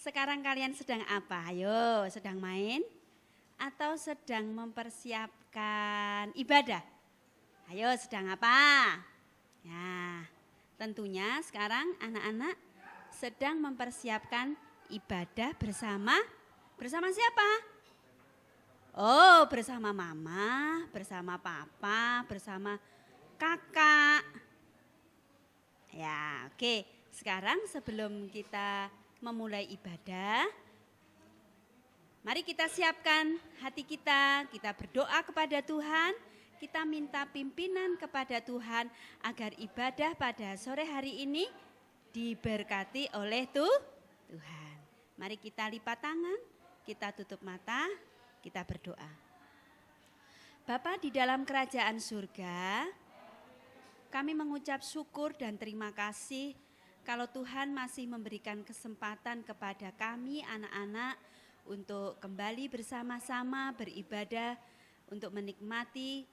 Sekarang kalian sedang apa? Ayo, sedang main? Atau sedang mempersiapkan ibadah? Ayo, sedang apa? Ya, tentunya sekarang anak-anak sedang mempersiapkan ibadah bersama siapa? Oh, bersama mama, bersama papa, bersama kakak. Ya, oke. Sekarang sebelum kita memulai ibadah, mari kita siapkan hati kita berdoa kepada Tuhan, kita minta pimpinan kepada Tuhan agar ibadah pada sore hari ini diberkati oleh Tuhan. Mari kita lipat tangan, kita tutup mata, kita berdoa. Bapa di dalam kerajaan surga, kami mengucap syukur dan terima kasih kalau Tuhan masih memberikan kesempatan kepada kami anak-anak untuk kembali bersama-sama beribadah untuk menikmati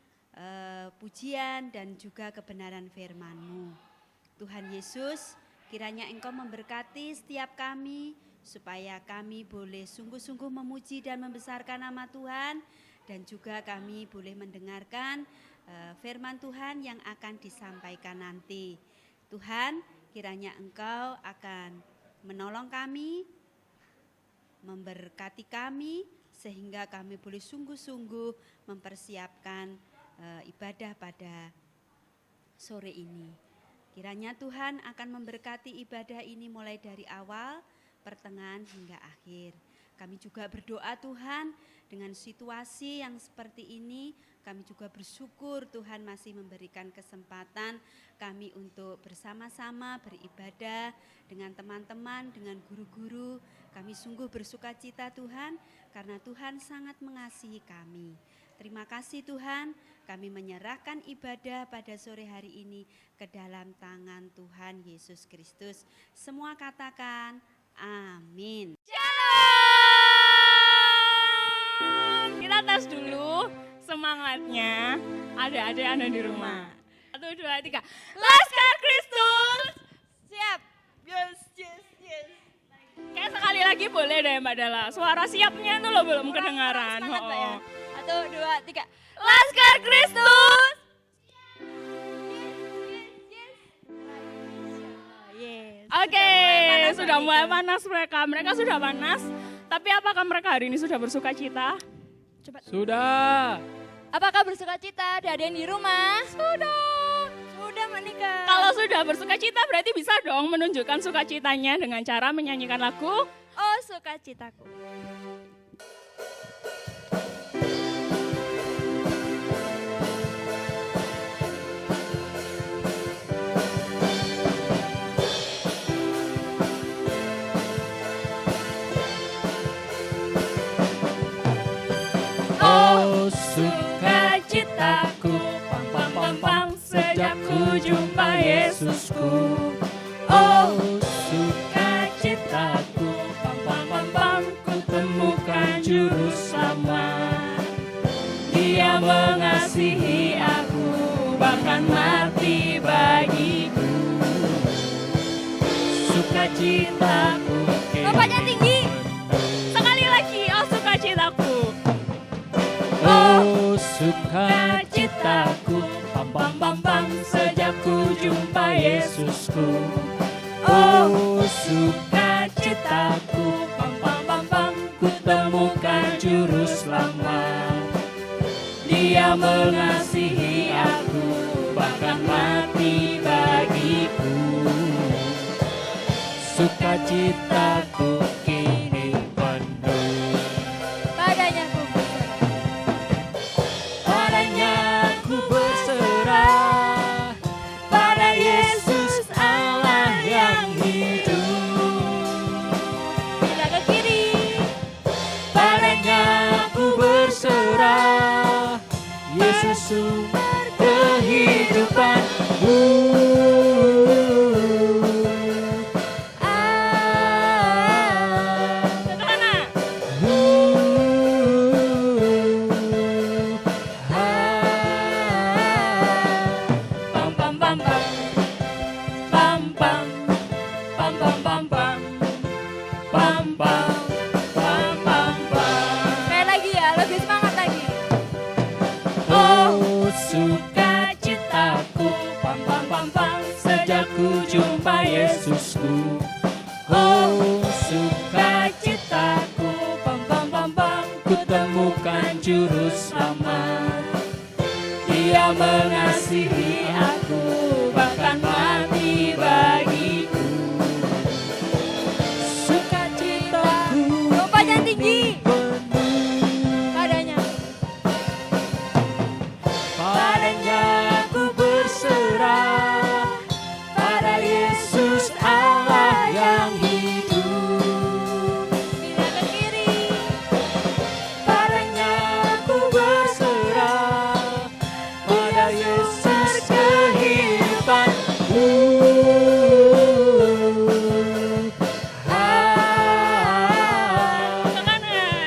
pujian dan juga kebenaran firman-Mu. Tuhan Yesus, kiranya Engkau memberkati setiap kami supaya kami boleh sungguh-sungguh memuji dan membesarkan nama Tuhan dan juga kami boleh mendengarkan firman Tuhan yang akan disampaikan nanti. Tuhan, kiranya Engkau akan menolong kami, memberkati kami, sehingga kami boleh sungguh-sungguh mempersiapkan ibadah pada sore ini. Kiranya Tuhan akan memberkati ibadah ini mulai dari awal, pertengahan hingga akhir. Kami juga berdoa Tuhan, dengan situasi yang seperti ini, kami juga bersyukur Tuhan masih memberikan kesempatan kami untuk bersama-sama beribadah dengan teman-teman, dengan guru-guru. Kami sungguh bersuka cita Tuhan, karena Tuhan sangat mengasihi kami. Terima kasih Tuhan, kami menyerahkan ibadah pada sore hari ini ke dalam tangan Tuhan Yesus Kristus. Semua katakan amin. Kita tes dulu semangatnya adik-adik Anda di rumah. 1, 2, 3. Laskar Kristus. Siap. Yes. Kayak sekali lagi boleh deh Mbak Dala. Suara siapnya tuh loh belum kedengaran. Semangat Mbak ya. 1, 2, 3. Laskar Kristus. Yes. Oke, sudah mulai panas mereka. Mereka sudah panas. Tapi apakah mereka hari ini sudah bersuka cita? Coba. Sudah. Apakah bersuka cita? Ada yang di rumah? Sudah menikah. Kalau sudah bersuka cita berarti bisa dong menunjukkan sukacitanya dengan cara menyanyikan lagu. Oh, sukacitaku. Oh sukacitaku, pam pam pam sejak ku jumpa Yesusku. Oh sukacitaku, pam pam pam ku temukan juru selamat. Dia mengasihi aku, bahkan mati bagiku. Sukacitaku Bapaknya tinggi. Sekali lagi, oh sukacitaku. Oh sukacitaku, pam pam pam pam sejak ku jumpa Yesusku. Oh sukacitaku, pam pam pam pam ku temukan juru selamat. Dia mengasihi aku, bahkan mati bagiku. Sukacitaku kini penuh. Padanya ku Padanya ku berserah, pada Yesus Allah yang hidup. bila ke kiri. Padanya ku berserah, Yesus sumber kehidupan. Sederhana. Pam pam pam pam, pam pam pam pam pam pam, pam pam temukan juru selamat. Dia mengasihi aku, bahkan mati bagiku. Sukacitaku Lompatnya tinggi. Padanya. padanya aku berserah, pada Yesus Allah yang hidup. Pindah ke kiri. Padanya aku berserah, pada Yesus kehidupan. Ke kanan.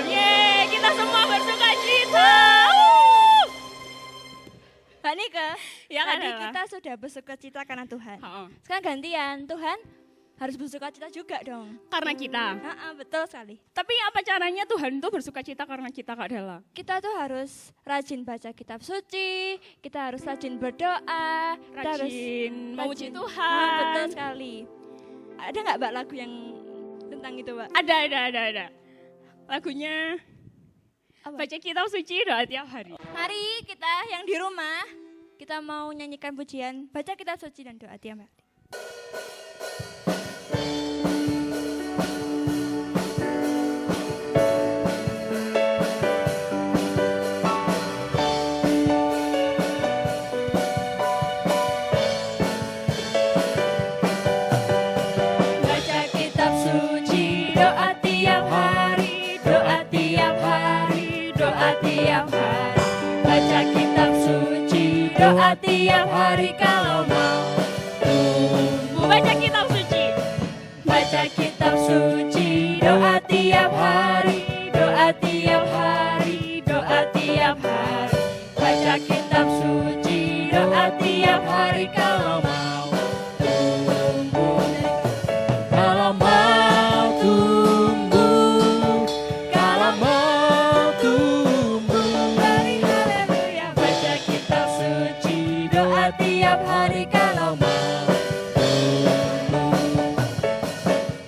Yeay, kita semua bersuka cita. Mbak Nika, Ya kan, tadi Ella? kita sudah bersuka cita karena Tuhan. Ha-ha. Sekarang gantian, Tuhan harus bersuka cita juga dong. Karena kita. Betul sekali. Tapi apa caranya Tuhan itu bersuka cita karena kita, Kak Della? Kita tuh harus rajin baca kitab suci, kita harus rajin berdoa, kita harus Rajin memuji rajin. Tuhan. Betul sekali. Ada nggak Mbak lagu yang tentang itu, Mbak? Ada. Lagunya Apa? baca kitab suci doa tiap hari. Mari kita yang di rumah, kita mau nyanyikan pujian, baca kitab suci dan doa tiap hari. Baca kitab suci, doa tiap hari, doa tiap hari, doa tiap hari. Baca kitab suci, doa tiap hari kalau mau tumbuh. Baca kitab suci. Baca kitab suci, doa tiap hari, doa tiap hari, doa tiap hari. Baca kitab suci, doa tiap hari kalau mau tumbuh. Kalau mau tumbuh, kalau mau tumbuh. Haleluya. Baca kitab suci, doa tiap hari kalau mau tumbuh.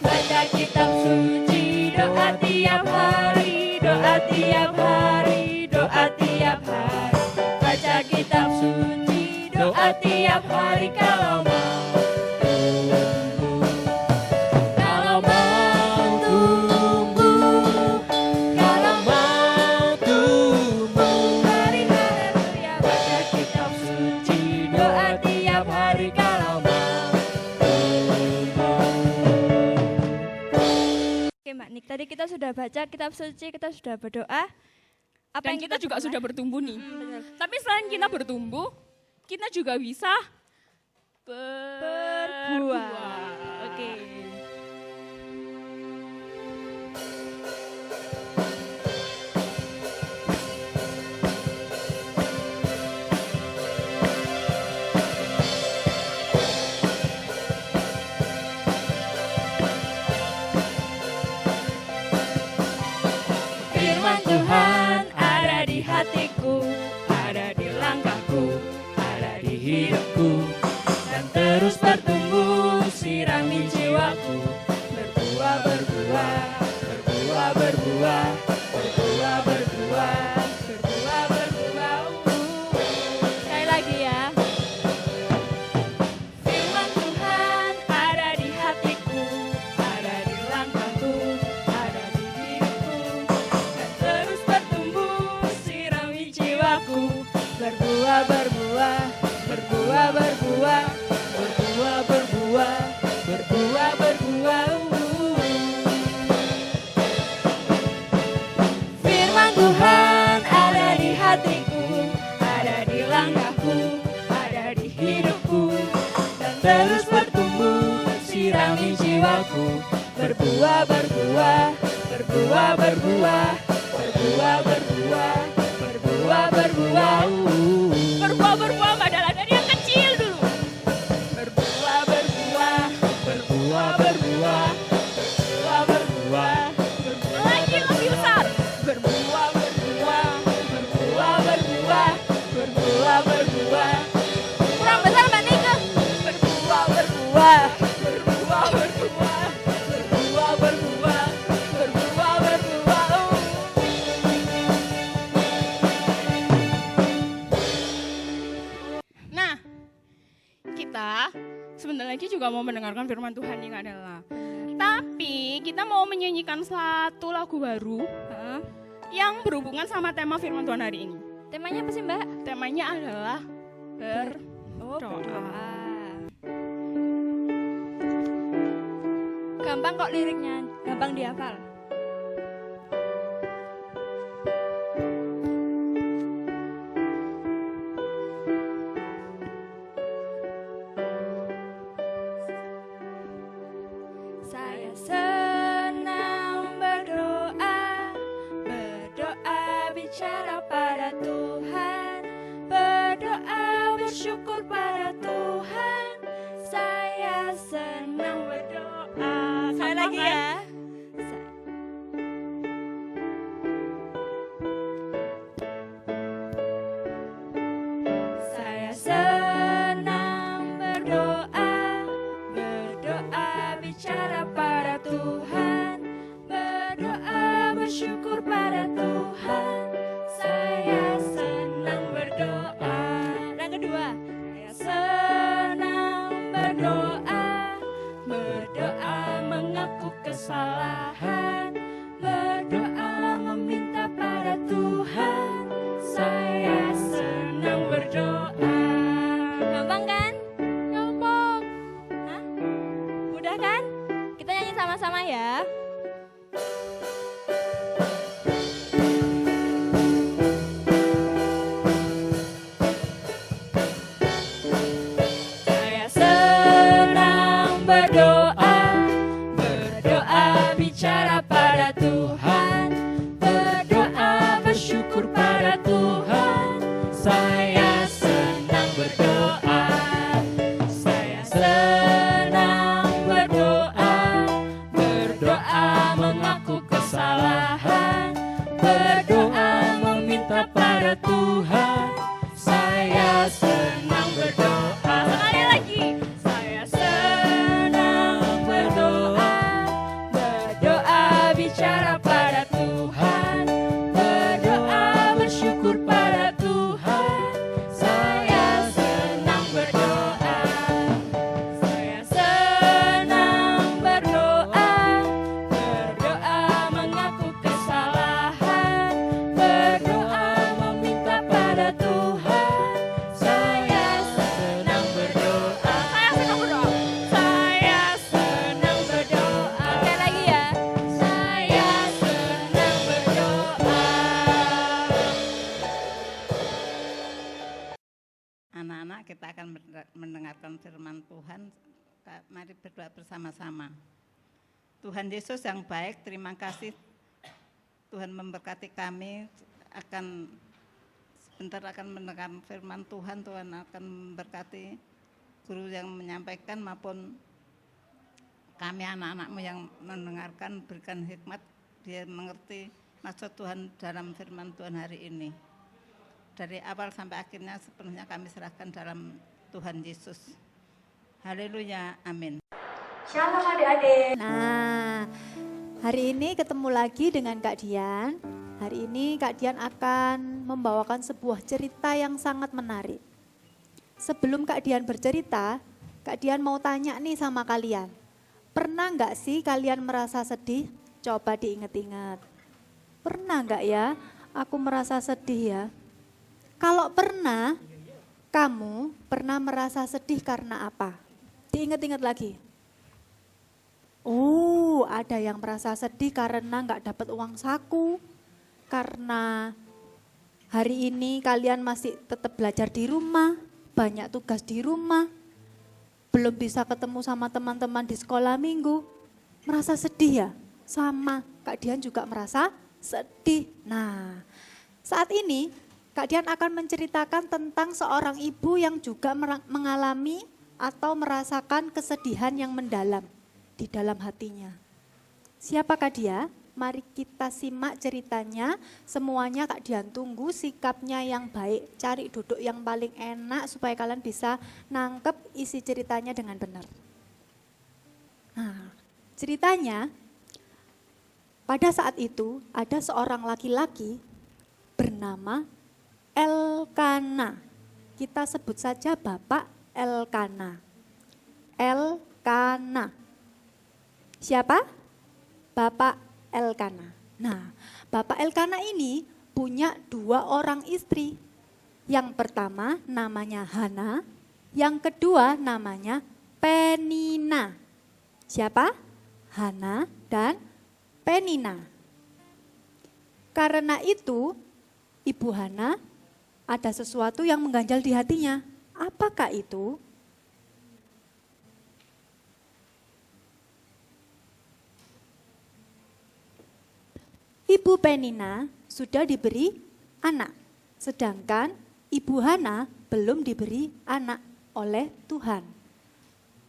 Baca kitab suci, doa tiap hari, doa tiap hari, doa tiap hari. Baca kitab suci, doa tiap hari kalau mau tumbuh. Kalau mau tumbuh, kalau mau tumbuh. Haleluya. Baca kitab suci, doa tiap hari kalau mau tumbuh. Oke Mbak Nik, tadi kita sudah baca kitab suci, kita sudah berdoa. Apa Dan yang kita juga perbuat? sudah bertumbuh nih. Betul. Tapi selain kita bertumbuh, kita juga bisa Berbuah. Oke. Firman Tuhan ada di hatiku, ada di langkahku, ada di hidupku, dan terus bertumbuh, sirami jiwaku, berbuah, berbuah, berbuah, berbuah, berbuah, berbuah, berbuah, berbuah. Sekali lagi ya. Firman Tuhan ada di hatiku, ada di langkahku, ada di hidupku, dan terus bertumbuh, sirami jiwaku, berbuah, berbuah, berbuah, berbuah, berbuah, berbuah, berbuah, berbuah. Firman Tuhan ada di hatiku, ada di langkahku, ada di hidupku, dan terus bertumbuh, sirami jiwaku, berbuah, berbuah, berbuah, berbuah, berbuah, berbuah, berbuah, berbuah. berbuah Mbak Della dari yang kecil dulu. Berbuah, berbuah, berbuah, berbuah, berbuah, berbuah, berbuah. juga mau mendengarkan firman Tuhan nih Kak Nela. Tapi kita mau menyanyikan satu lagu baru yang berhubungan sama tema firman Tuhan hari ini. Temanya apa sih Mbak? Temanya adalah berdoa. Gampang kok liriknya, gampang dihafal. Saya senang berdoa, berdoa bicara pada Tuhan, berdoa bersyukur pada Tuhan. Saya senang berdoa. Sekali lagi ya. Saya senang berdoa, berdoa bicara pada Tuhan, berdoa bersyukur pada Tuhan. Saya senang berdoa. Yang kedua, saya senang berdoa, berdoa mengaku kesalahan, berdoa meminta pada Tuhan. Saya senang berdoa. Gampang kan? Gampang. Hah? Mudah kan? Kita nyanyi sama-sama ya. Saya senang berdoa, berdoa bicara pada Tuhan, berdoa bersyukur pada Tuhan. Saya senang berdoa, saya senang berdoa, berdoa mengaku kesalahan, berdoa meminta pada Tuhan. Saya senang berdoa. Sekali lagi. Saya senang berdoa, berdoa bicara pada Tuhan, berdoa bersyukur pada Tuhan. Saya senang berdoa. Saya senang berdoa, berdoa mengaku kesalahan, berdoa meminta pada Tuhan. Saya senang berdoa. Saya senang berdoa. Saya senang berdoa. Sekali lagi ya. Saya senang berdoa. Anak-anak, kita akan mendengarkan firman Tuhan. Mari berdoa bersama-sama. Tuhan Yesus yang baik, terima kasih Tuhan memberkati kami. Sebentar akan mendengar firman Tuhan. Tuhan akan memberkati guru yang menyampaikan maupun kami anak-anakmu yang mendengarkan. Berikan hikmat, biar mengerti maksud Tuhan dalam firman Tuhan hari ini. Dari awal sampai akhirnya sepenuhnya kami serahkan dalam Tuhan Yesus. Haleluya, amin. Shalom adik-adik. Nah, hari ini ketemu lagi dengan Kak Dian. Hari ini Kak Dian akan membawakan sebuah cerita yang sangat menarik. Sebelum Kak Dian bercerita, Kak Dian mau tanya nih sama kalian. Pernah nggak sih kalian merasa sedih? Coba diinget-inget. Pernah nggak ya? Aku merasa sedih ya. Kalau pernah, kamu pernah merasa sedih karena apa? Diingat-ingat lagi. Oh, ada yang merasa sedih karena nggak dapat uang saku, karena hari ini kalian masih tetap belajar di rumah, banyak tugas di rumah, belum bisa ketemu sama teman-teman di sekolah minggu. Merasa sedih ya? Sama, Kak Dian juga merasa sedih. Nah, saat ini Kak Dian akan menceritakan tentang seorang ibu yang juga mengalami atau merasakan kesedihan yang mendalam di dalam hatinya. Siapakah dia? Mari kita simak ceritanya. Semuanya Kak Dian tunggu sikapnya yang baik. Cari duduk yang paling enak supaya kalian bisa nangkep isi ceritanya dengan benar. Nah, ceritanya pada saat itu ada seorang laki-laki bernama Elkana. Kita sebut saja Bapak Elkana. Elkana. Siapa? Bapak Elkana. Nah, Bapak Elkana ini punya 2 orang istri. Yang pertama namanya Hana, yang kedua namanya Penina. Siapa? Hana dan Penina. Karena itu, Ibu Hana ada sesuatu yang mengganjal di hatinya. Apakah itu? Ibu Penina sudah diberi anak, sedangkan Ibu Hana belum diberi anak oleh Tuhan.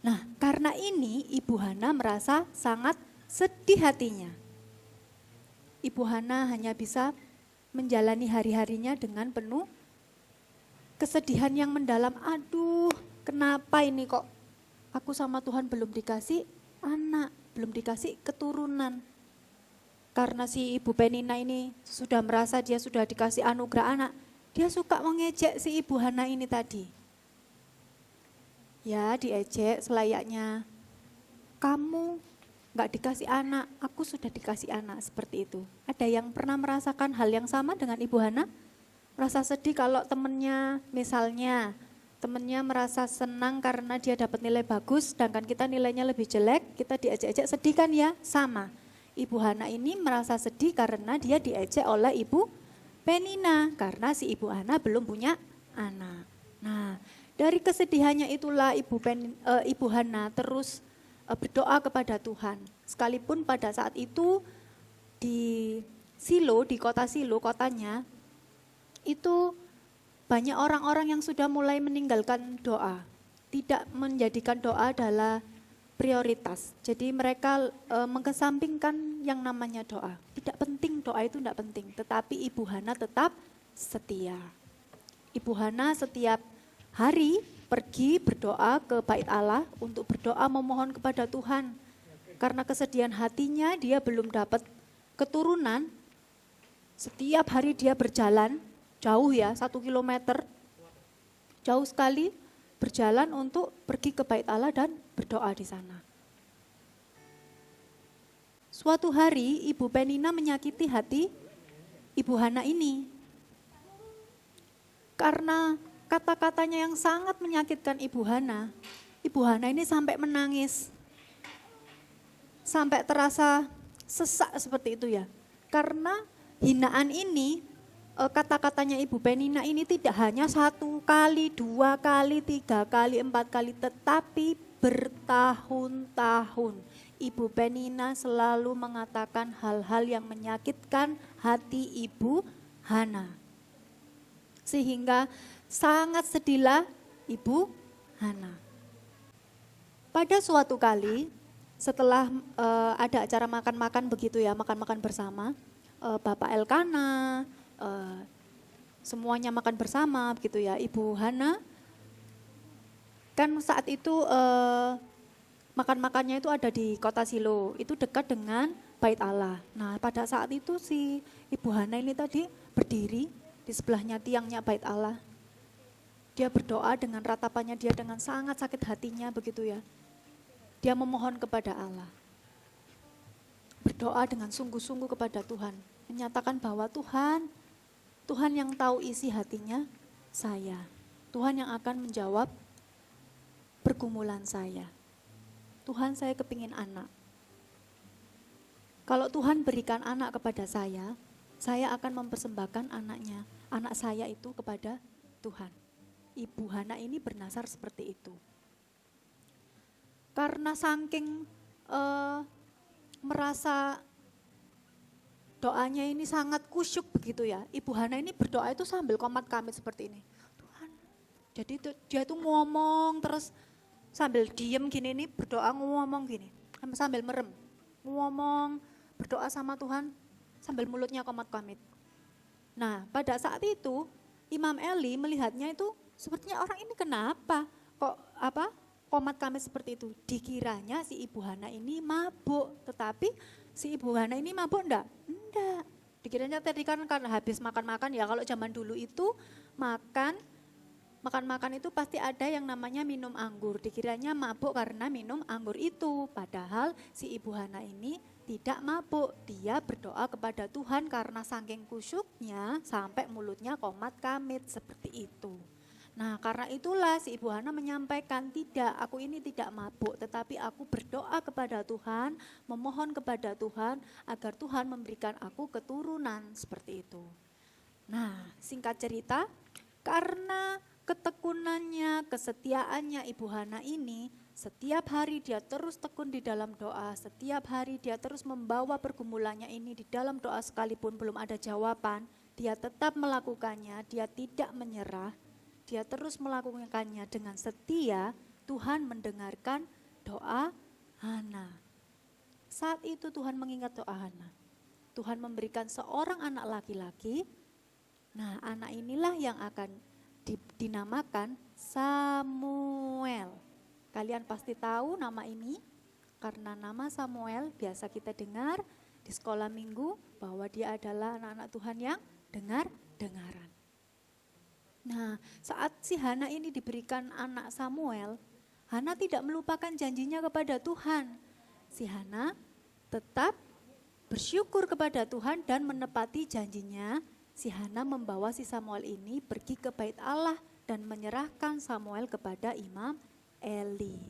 Nah, karena ini Ibu Hana merasa sangat sedih hatinya. Ibu Hana hanya bisa menjalani hari-harinya dengan penuh kesedihan yang mendalam. Aduh, kenapa ini kok aku sama Tuhan belum dikasih anak, belum dikasih keturunan. Karena si Ibu Penina ini sudah merasa dia sudah dikasih anugerah anak, dia suka mengejek si Ibu Hana ini tadi. Ya, diejek selayaknya, kamu gak dikasih anak, aku sudah dikasih anak, seperti itu. Ada yang pernah merasakan hal yang sama dengan Ibu Hana? Merasa sedih kalau temennya, misalnya temennya merasa senang karena dia dapat nilai bagus, sedangkan kita nilainya lebih jelek, kita diejek-ejek, sedih kan ya? Sama. Ibu Hana ini merasa sedih karena dia diejek oleh Ibu Penina, karena si Ibu Hana belum punya anak. Nah, dari kesedihannya itulah Ibu Hana terus berdoa kepada Tuhan. Sekalipun pada saat itu di Silo, di kota Silo, kotanya, itu banyak orang-orang yang sudah mulai meninggalkan doa. Tidak menjadikan doa adalah prioritas. Jadi mereka mengesampingkan yang namanya doa. Tidak penting, doa itu tidak penting. Tetapi Ibu Hana tetap setia. Ibu Hana setiap hari pergi berdoa ke bait Allah untuk berdoa memohon kepada Tuhan. Karena kesedihan hatinya dia belum dapat keturunan. Setiap hari dia berjalan, jauh ya, 1 kilometer. Jauh sekali berjalan untuk pergi ke bait Allah dan berdoa di sana. Suatu hari Ibu Penina menyakiti hati Ibu Hana ini. Karena kata-katanya yang sangat menyakitkan Ibu Hana ini sampai menangis. Sampai terasa sesak seperti itu ya. Karena hinaan ini, kata-katanya Ibu Penina ini tidak hanya 1 kali, 2 kali, 3 kali, 4 kali, tetapi bertahun-tahun. Ibu Penina selalu mengatakan hal-hal yang menyakitkan hati Ibu Hana. Sehingga sangat sedihlah Ibu Hana. Pada suatu kali setelah ada acara makan-makan begitu ya, makan-makan bersama, Bapak Elkana, semuanya makan bersama begitu ya. Ibu Hana kan saat itu makan-makannya itu ada di kota Silo, itu dekat dengan bait Allah. Nah, pada saat itu si Ibu Hana ini tadi berdiri di sebelahnya tiangnya bait Allah. Dia berdoa dengan ratapannya dia dengan sangat sakit hatinya begitu ya. Dia memohon kepada Allah. Berdoa dengan sungguh-sungguh kepada Tuhan, menyatakan bahwa Tuhan yang tahu isi hatinya saya. Tuhan yang akan menjawab pergumulan saya. Tuhan, saya kepingin anak. Kalau Tuhan berikan anak kepada saya akan mempersembahkan anak saya itu kepada Tuhan. Ibu Hana ini bernasar seperti itu. Karena saking merasa doanya ini sangat kusyuk begitu ya. Ibu Hana ini berdoa itu sambil komat kamit seperti ini. Tuhan, jadi dia tuh ngomong terus sambil diem gini nih, berdoa ngomong gini, sambil merem, ngomong, berdoa sama Tuhan, sambil mulutnya komat-kamit. Nah, pada saat itu, Imam Eli melihatnya itu, sepertinya orang ini kenapa, kok komat-kamit seperti itu. Dikiranya si Ibu Hana ini mabuk, tetapi si Ibu Hana ini mabuk enggak? Enggak. Dikiranya tadi kan karena habis makan-makan ya, kalau zaman dulu itu makan makan-makan itu pasti ada yang namanya minum anggur. Dikiranya mabuk karena minum anggur itu. Padahal si Ibu Hana ini tidak mabuk. Dia berdoa kepada Tuhan karena saking kusyuknya sampai mulutnya komat kamit seperti itu. Nah karena itulah si Ibu Hana menyampaikan, tidak, aku ini tidak mabuk, tetapi aku berdoa kepada Tuhan, memohon kepada Tuhan agar Tuhan memberikan aku keturunan seperti itu. Nah singkat cerita, karena ketekunannya, kesetiaannya Ibu Hana ini, setiap hari dia terus tekun di dalam doa, setiap hari dia terus membawa pergumulannya ini di dalam doa sekalipun belum ada jawaban, dia tetap melakukannya, dia tidak menyerah. Dia terus melakukannya dengan setia, Tuhan mendengarkan doa Hana. Saat itu Tuhan mengingat doa Hana. Tuhan memberikan seorang anak laki-laki. Nah anak inilah yang akan dinamakan Samuel. Kalian pasti tahu nama ini, karena nama Samuel biasa kita dengar di sekolah minggu bahwa dia adalah anak-anak Tuhan yang dengar-dengaran. Nah, saat si Hana ini diberikan anak Samuel, Hana tidak melupakan janjinya kepada Tuhan. Si Hana tetap bersyukur kepada Tuhan dan menepati janjinya. Si Hana membawa si Samuel ini pergi ke bait Allah dan menyerahkan Samuel kepada Imam Eli.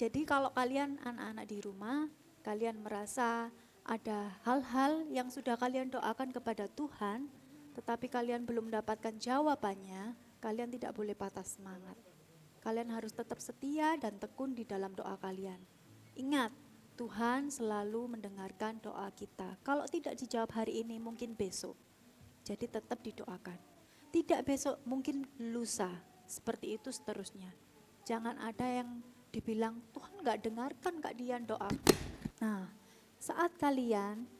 Jadi kalau kalian anak-anak di rumah, kalian merasa ada hal-hal yang sudah kalian doakan kepada Tuhan, tetapi kalian belum mendapatkan jawabannya, kalian tidak boleh patah semangat. Kalian harus tetap setia dan tekun di dalam doa kalian. Ingat, Tuhan selalu mendengarkan doa kita. Kalau tidak dijawab hari ini, mungkin besok. Jadi tetap didoakan. Tidak besok, mungkin lusa. Seperti itu seterusnya. Jangan ada yang dibilang, Tuhan gak dengarkan Kak Dian doa. Nah, saat kalian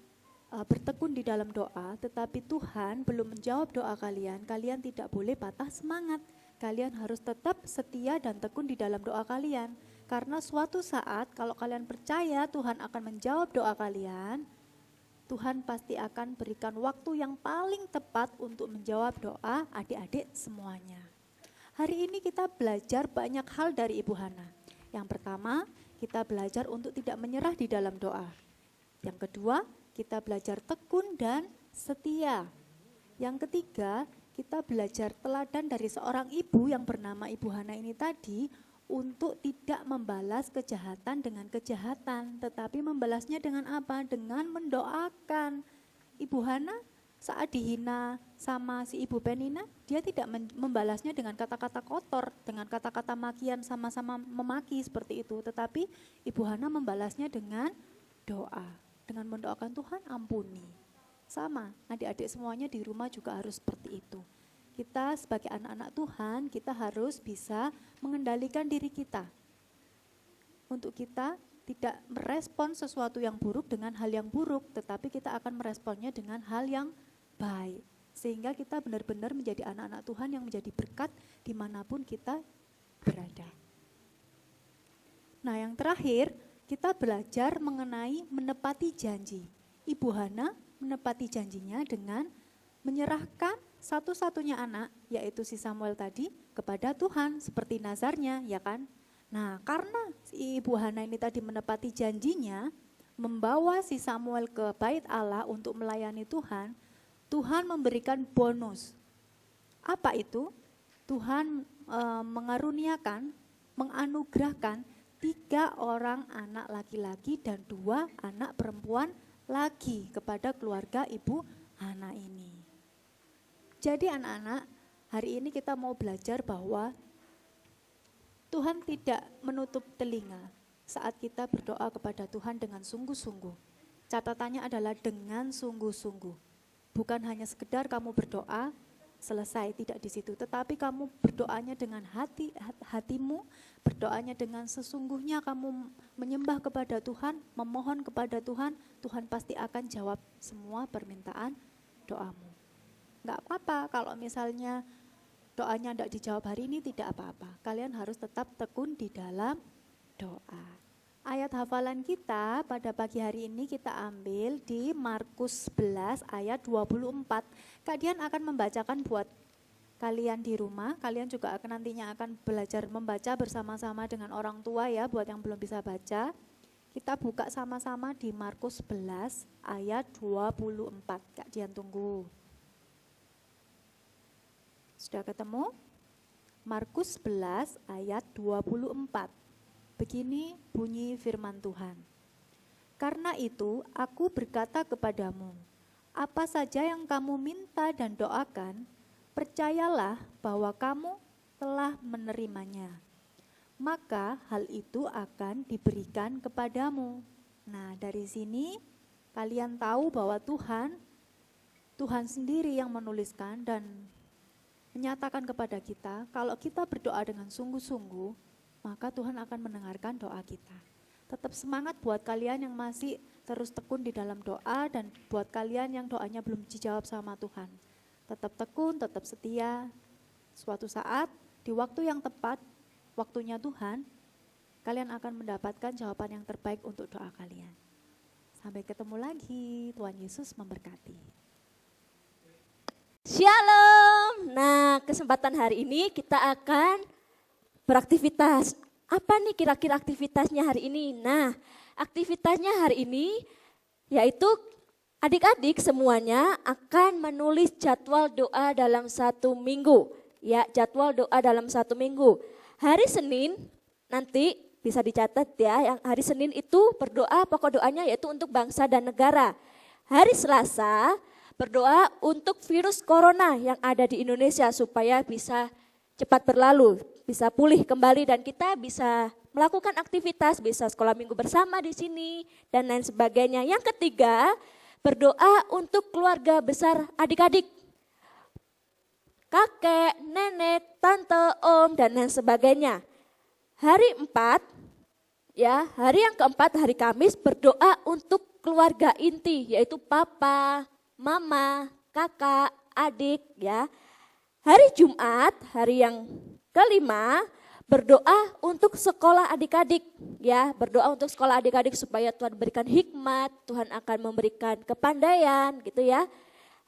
bertekun di dalam doa, tetapi Tuhan belum menjawab doa kalian, kalian tidak boleh patah semangat. Kalian harus tetap setia dan tekun di dalam doa kalian. Karena suatu saat kalau kalian percaya Tuhan akan menjawab doa kalian, Tuhan pasti akan berikan waktu yang paling tepat untuk menjawab doa adik-adik semuanya. Hari ini kita belajar banyak hal dari Ibu Hana. Yang pertama, kita belajar untuk tidak menyerah di dalam doa. Yang kedua, kita belajar tekun dan setia. Yang ketiga, kita belajar teladan dari seorang ibu yang bernama Ibu Hana ini tadi untuk tidak membalas kejahatan dengan kejahatan, tetapi membalasnya dengan apa? Dengan mendoakan. Ibu Hana saat dihina sama si Ibu Penina, dia tidak membalasnya dengan kata-kata kotor, dengan kata-kata makian sama-sama memaki seperti itu, tetapi Ibu Hana membalasnya dengan doa. Dengan mendoakan Tuhan ampuni. Sama, adik-adik semuanya di rumah juga harus seperti itu. Kita sebagai anak-anak Tuhan, kita harus bisa mengendalikan diri kita. Untuk kita tidak merespon sesuatu yang buruk dengan hal yang buruk, tetapi kita akan meresponnya dengan hal yang baik. Sehingga kita benar-benar menjadi anak-anak Tuhan yang menjadi berkat dimanapun kita berada. Nah yang terakhir, kita belajar mengenai menepati janji. Ibu Hana menepati janjinya dengan menyerahkan satu-satunya anak, yaitu si Samuel tadi, kepada Tuhan seperti nazarnya, ya kan? Nah karena si Ibu Hana ini tadi menepati janjinya, membawa si Samuel ke bait Allah untuk melayani Tuhan, Tuhan memberikan bonus. Apa itu? Tuhan mengaruniakan, menganugerahkan 3 orang anak laki-laki dan 2 anak perempuan lagi kepada keluarga Ibu Hana ini. Jadi anak-anak, hari ini kita mau belajar bahwa Tuhan tidak menutup telinga saat kita berdoa kepada Tuhan dengan sungguh-sungguh. Catatannya adalah dengan sungguh-sungguh. Bukan hanya sekedar kamu berdoa, selesai, tidak di situ. Tetapi kamu berdoanya dengan hatimu, berdoanya dengan sesungguhnya kamu menyembah kepada Tuhan, memohon kepada Tuhan, Tuhan pasti akan jawab semua permintaan doamu. Enggak apa-apa kalau misalnya doanya tidak dijawab hari ini, tidak apa-apa. Kalian harus tetap tekun di dalam doa. Ayat hafalan kita pada pagi hari ini kita ambil di Markus 11 ayat 24. Kak Dian akan membacakan buat kalian di rumah, kalian juga akan nantinya akan belajar membaca bersama-sama dengan orang tua ya, buat yang belum bisa baca. Kita buka sama-sama di Markus 11 ayat 24. Kak Dian tunggu. Sudah ketemu? Markus 11 ayat 24. Begini bunyi firman Tuhan. Karena itu aku berkata kepadamu, apa saja yang kamu minta dan doakan, percayalah bahwa kamu telah menerimanya. Maka hal itu akan diberikan kepadamu. Nah, dari sini kalian tahu bahwa Tuhan sendiri yang menuliskan dan menyatakan kepada kita, kalau kita berdoa dengan sungguh-sungguh, maka Tuhan akan mendengarkan doa kita. Tetap semangat buat kalian yang masih terus tekun di dalam doa dan buat kalian yang doanya belum dijawab sama Tuhan. Tetap tekun, tetap setia. Suatu saat, di waktu yang tepat, waktunya Tuhan, kalian akan mendapatkan jawaban yang terbaik untuk doa kalian. Sampai ketemu lagi, Tuhan Yesus memberkati. Shalom. Nah, kesempatan hari ini kita akan beraktivitas. Apa nih kira-kira aktivitasnya hari ini? Nah, aktivitasnya hari ini yaitu adik-adik semuanya akan menulis jadwal doa dalam 1 minggu. Ya, jadwal doa dalam 1 minggu. Hari Senin nanti bisa dicatat ya, yang hari Senin itu berdoa, pokok doanya yaitu untuk bangsa dan negara. Hari Selasa berdoa untuk virus corona yang ada di Indonesia supaya bisa cepat berlalu, bisa pulih kembali dan kita bisa melakukan aktivitas, bisa sekolah minggu bersama di sini dan lain sebagainya. Yang ketiga, berdoa untuk keluarga besar adik-adik. Kakek, nenek, tante, om dan lain sebagainya. Hari 4, ya, hari yang keempat, hari Kamis berdoa untuk keluarga inti yaitu papa, mama, kakak, adik ya. Hari Jumat, hari yang kelima, berdoa untuk sekolah adik-adik ya, berdoa untuk sekolah adik-adik supaya Tuhan berikan hikmat, Tuhan akan memberikan kepandaian gitu ya.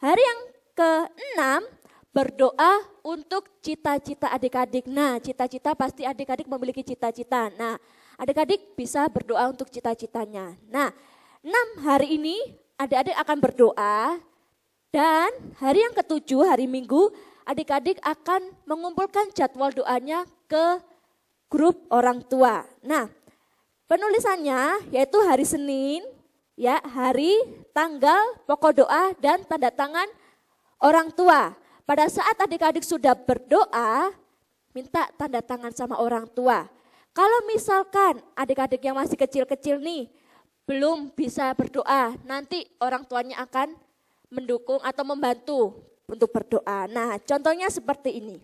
Hari yang keenam, berdoa untuk cita-cita adik-adik. Nah, cita-cita pasti adik-adik memiliki cita-cita. Nah, adik-adik bisa berdoa untuk cita-citanya. Nah, 6 hari ini adik-adik akan berdoa dan hari yang ketujuh, hari Minggu, adik-adik akan mengumpulkan jadwal doanya ke grup orang tua. Nah, penulisannya yaitu hari Senin, ya, hari, tanggal, pokok doa, dan tanda tangan orang tua. Pada saat adik-adik sudah berdoa, minta tanda tangan sama orang tua. Kalau misalkan adik-adik yang masih kecil-kecil nih, belum bisa berdoa, nanti orang tuanya akan mendukung atau membantu untuk berdoa. Nah, contohnya seperti ini.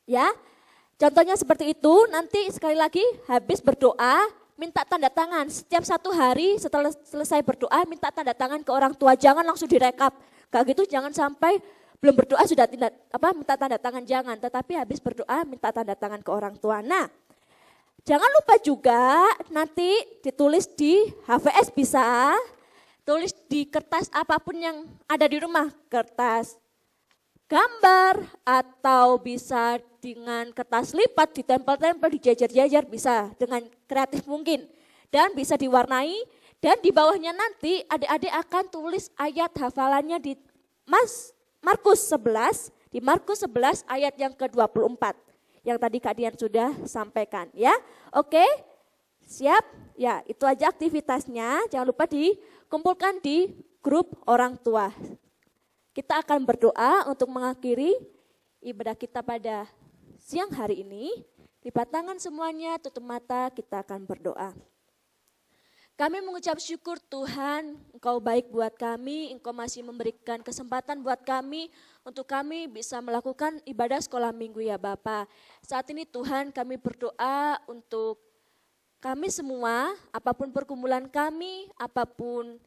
Ya, contohnya seperti itu. Nanti sekali lagi habis berdoa, minta tanda tangan. Setiap 1 hari setelah selesai berdoa, minta tanda tangan ke orang tua. Jangan langsung direkap. Kayak gitu jangan sampai belum berdoa sudah minta tanda tangan, jangan. Tetapi habis berdoa minta tanda tangan ke orang tua. Nah, jangan lupa juga nanti ditulis di HVS bisa, tulis di kertas apapun yang ada di rumah, kertas gambar atau bisa dengan kertas lipat ditempel-tempel, dijajar-jajar, bisa dengan kreatif mungkin. Dan bisa diwarnai dan di bawahnya nanti adik-adik akan tulis ayat hafalannya di Markus 11, di Markus 11 ayat yang ke-24. Yang tadi Kak Dian sudah sampaikan ya. Oke, siap? Ya, itu aja aktivitasnya. Jangan lupa dikumpulkan di grup orang tua. Kita akan berdoa untuk mengakhiri ibadah kita pada siang hari ini. Lipat tangan semuanya, tutup mata, kita akan berdoa. Kami mengucap syukur Tuhan, Engkau baik buat kami, Engkau masih memberikan kesempatan buat kami untuk kami bisa melakukan ibadah sekolah minggu ya Bapa. Saat ini Tuhan kami berdoa untuk kami semua, apapun pergumulan kami, apapun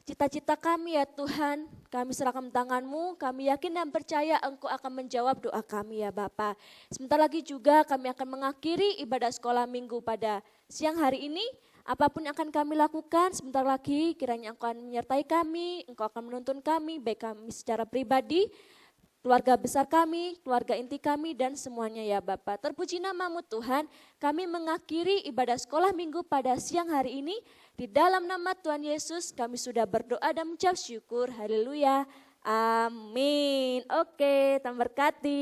cita-cita kami ya Tuhan, kami serahkan tangan-Mu, kami yakin dan percaya Engkau akan menjawab doa kami ya Bapa. Sebentar lagi juga kami akan mengakhiri ibadah sekolah minggu pada siang hari ini. Apapun yang akan kami lakukan, sebentar lagi kiranya Engkau akan menyertai kami, Engkau akan menuntun kami, baik kami secara pribadi, keluarga besar kami, keluarga inti kami, dan semuanya ya Bapa. Terpuji nama-Mu Tuhan, kami mengakhiri ibadah sekolah minggu pada siang hari ini. Di dalam nama Tuhan Yesus kami sudah berdoa dan mengucap syukur. Haleluya. Amin. Oke, Tuhan berkati.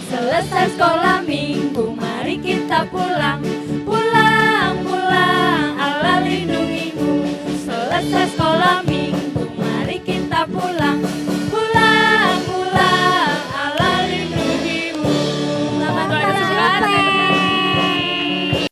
Selesai sekolah minggu, mari kita pulang. Pulang, pulang, Allah lindungimu. Selesai sekolah minggu,